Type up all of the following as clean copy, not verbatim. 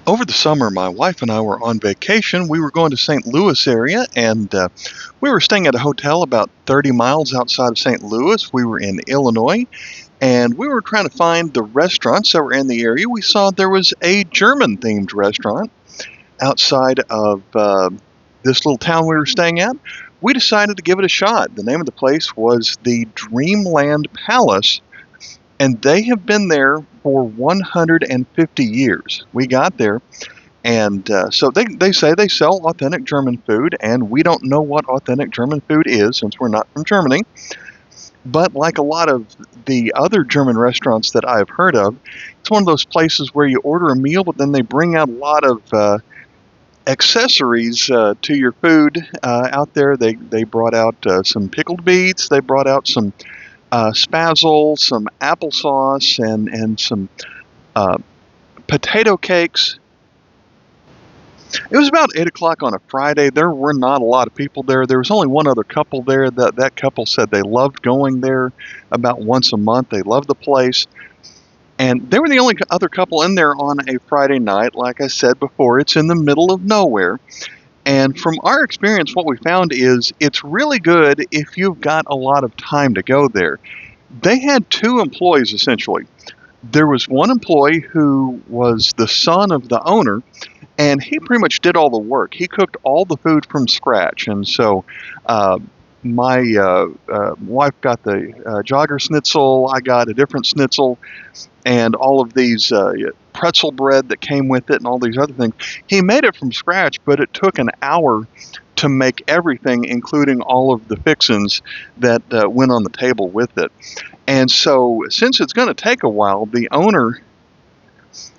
Over the summer, my wife and I were on vacation. We were going to St. Louis area, and we were staying at a hotel about 30 miles outside of St. Louis. We were in Illinois, and we were trying to find the restaurants that were in the area. We saw there was a German-themed restaurant outside of this little town we were staying at. We decided to give it a shot. The name of the place was the Dreamland Palace, and they have been there for 150 years. We got there, and so they say they sell authentic German food, and we don't know what authentic German food is since we're not from Germany. But like a lot of the other German restaurants that I've heard of, it's one of those places where you order a meal, but then they bring out a lot of accessories to your food out there. They brought out some pickled beets. They brought out some spazzle, some applesauce, and some potato cakes. It was about 8 o'clock on a Friday. There were not a lot of people there. There was only one other couple there. That couple said they loved going there about once a month. They loved the place. And they were the only other couple in there on a Friday night. Like I said before, it's in the middle of nowhere. And from our experience, what we found is it's really good if you've got a lot of time to go there. They had two employees, essentially. There was one employee who was the son of the owner, and he pretty much did all the work. He cooked all the food from scratch. And so my wife got the jogger schnitzel. I got a different schnitzel, and all of these pretzel bread that came with it and all these other things. He made it from scratch, but it took an hour to make everything, including all of the fixins that went on the table with it. And so since it's going to take a while, the owner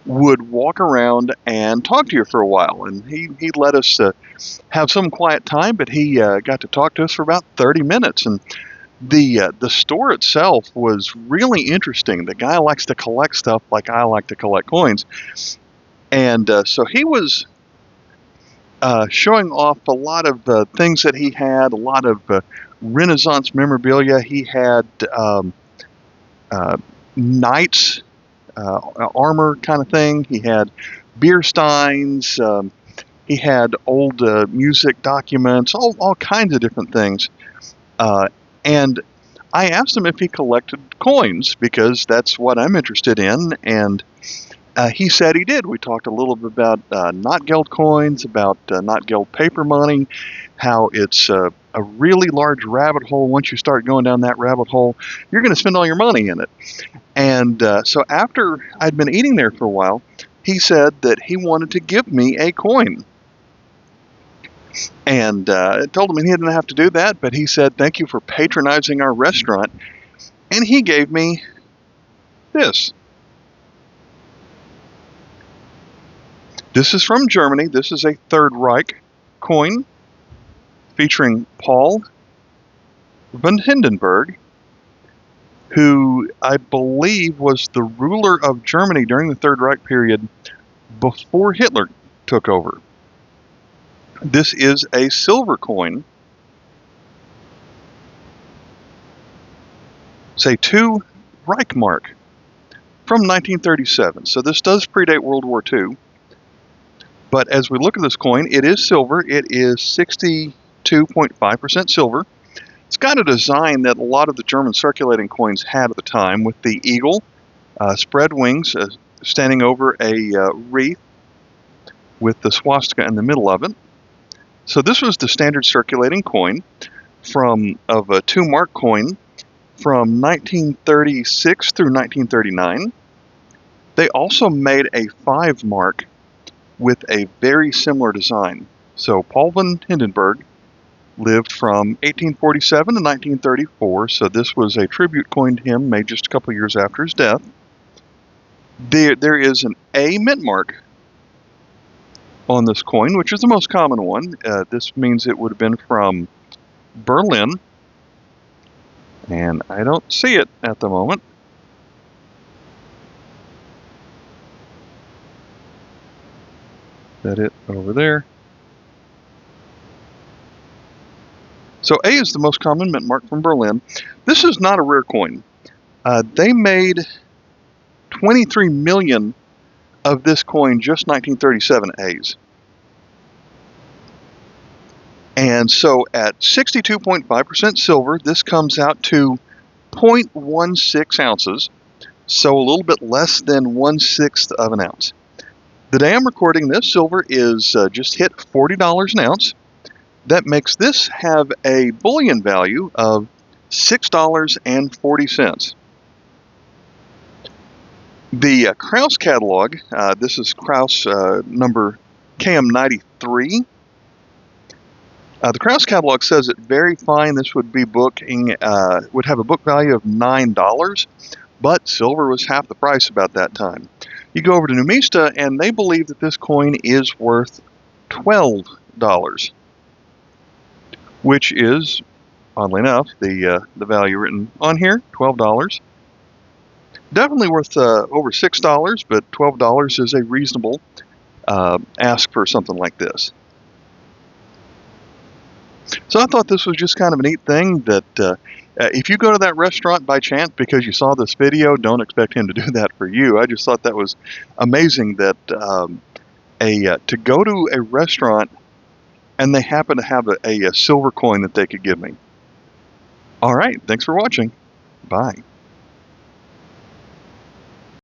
would walk around and talk to you for a while. And he let us have some quiet time, but he got to talk to us for about 30 minutes. And the store itself was really interesting. The guy likes to collect stuff like I like to collect coins. And so he was showing off a lot of things that he had, a lot of Renaissance memorabilia. He had knights, armor kind of thing. He had beer steins. He had old music documents, all kinds of different things. And I asked him if he collected coins, because that's what I'm interested in, and he said he did. We talked a little bit about Notgeld coins, about Notgeld paper money, how it's a really large rabbit hole. Once you start going down that rabbit hole, you're going to spend all your money in it. And so after I'd been eating there for a while, he said that he wanted to give me a coin. And I told him he didn't have to do that, but he said, "Thank you for patronizing our restaurant." And he gave me this. This is from Germany. This is a Third Reich coin featuring Paul von Hindenburg, who I believe was the ruler of Germany during the Third Reich period before Hitler took over. This is a silver coin. It's a 2 Reichmark from 1937. So this does predate World War II. But as we look at this coin, it is silver. It is 62.5% silver. It's got a design that a lot of the German circulating coins had at the time, with the eagle, spread wings, standing over a wreath with the swastika in the middle of it. So this was the standard circulating coin of a 2 mark coin from 1936 through 1939. They also made a 5 mark with a very similar design. So Paul von Hindenburg lived from 1847 to 1934, so this was a tribute coin to him made just a couple years after his death. There is an A mint mark on this coin, which is the most common one. This means it would have been from Berlin, and I don't see it at the moment. Is that it over there? So A is the most common mint mark from Berlin. This is not a rare coin. They made 23 million of this coin just 1937 A's. And so at 62.5% silver, this comes out to 0.16 ounces, so a little bit less than 1/6 of an ounce. The day I'm recording this, silver is just hit $40 an ounce. That makes this have a bullion value of $6.40. The Krause catalog, this is Krause number KM93. The Krause catalog says it very fine. This would be would have a book value of $9, but silver was half the price about that time. You go over to Numista, and they believe that this coin is worth $12, which is, oddly enough, the value written on here, $12. Definitely worth over $6, but $12 is a reasonable ask for something like this. So I thought this was just kind of a neat thing that if you go to that restaurant by chance because you saw this video, don't expect him to do that for you. I just thought that was amazing that to go to a restaurant and they happen to have a silver coin that they could give me. All right, thanks for watching. Bye.